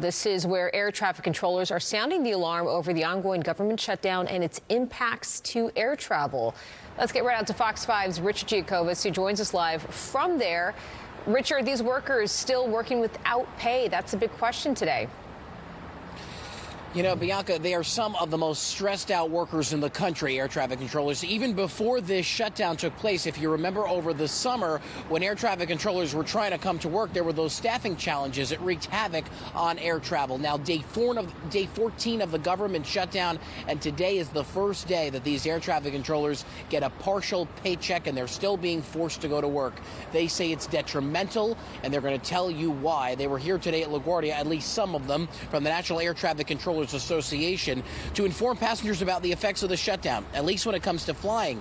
This is where air traffic controllers are sounding the alarm over the ongoing government shutdown and its impacts to air travel. Let's get right out to Fox 5's Richard Giacobas, who joins us live from there. Richard, these workers still working without pay. That's a big question today. You know, Bianca, they are some of the most stressed out workers in the country, air traffic controllers. Even before this shutdown took place, if you remember over the summer, when air traffic controllers were trying to come to work, there were those staffing challenges. It wreaked havoc on air travel. Now, day 14 of the government shutdown, and today is the first day that these air traffic controllers get a partial paycheck, and they're still being forced to go to work. They say it's detrimental, and they're going to tell you why. They were here today at LaGuardia, at least some of them, from the National Air Traffic Controllers Association, to inform passengers about the effects of the shutdown, at least when it comes to flying.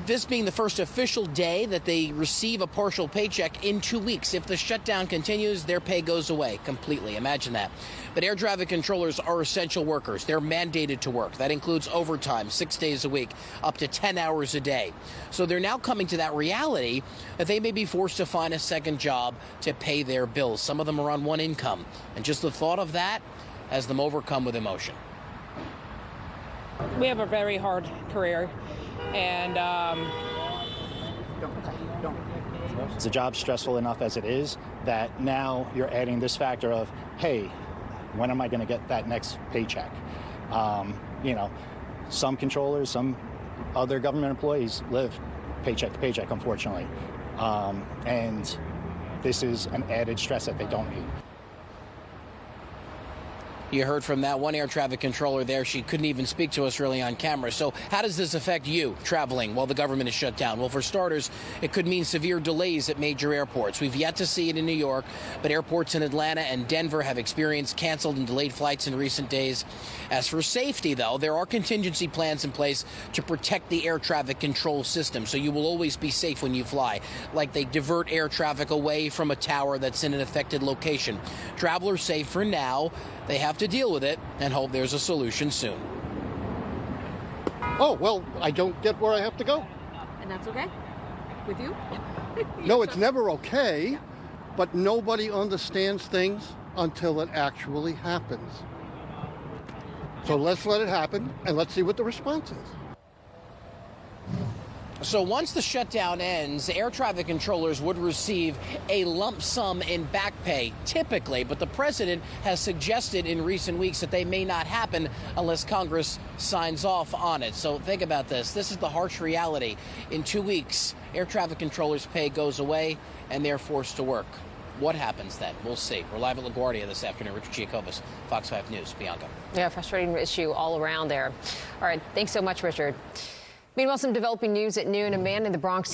This being the first official day that they receive a partial paycheck in 2 weeks. If the shutdown continues, their pay goes away completely. Imagine that. But air traffic controllers are essential workers. They're mandated to work. That includes overtime, 6 days a week, up to 10 hours a day. So they're now coming to that reality that they may be forced to find a second job to pay their bills. Some of them are on one income. And just the thought of that has them overcome with emotion. We have a very hard career, and the job's stressful enough as it is that now you're adding this factor of, hey, when am I going to get that next paycheck? You know, some controllers, some other government employees live paycheck to paycheck, unfortunately. And this is an added stress that they don't need. You heard from that one air traffic controller there. She couldn't even speak to us really on camera. So how does this affect you traveling while the government is shut down? Well, for starters, it could mean severe delays at major airports. We've yet to see it in New York, but airports in Atlanta and Denver have experienced canceled and delayed flights in recent days. As for safety, though, there are contingency plans in place to protect the air traffic control system, so you will always be safe when you fly. Like they divert air traffic away from a tower that's in an affected location. Travelers say for now, they have to deal with it and hope there's a solution soon. Oh, well, I don't get where I have to go. And that's okay with you? No, it's never okay, but nobody understands things until it actually happens. So let's let it happen and let's see what the response is. So once the shutdown ends, air traffic controllers would receive a lump sum in back pay, typically, but the president has suggested in recent weeks that they may not happen unless Congress signs off on it. So think about this. This is the harsh reality. In 2 weeks, air traffic controllers' pay goes away and they're forced to work. What happens then? We'll see. We're live at LaGuardia this afternoon. Richard Giacobas, Fox 5 News. Bianca. Yeah, frustrating issue all around there. All right. Thanks so much, Richard. Meanwhile, some developing news at noon. A man in the Bronx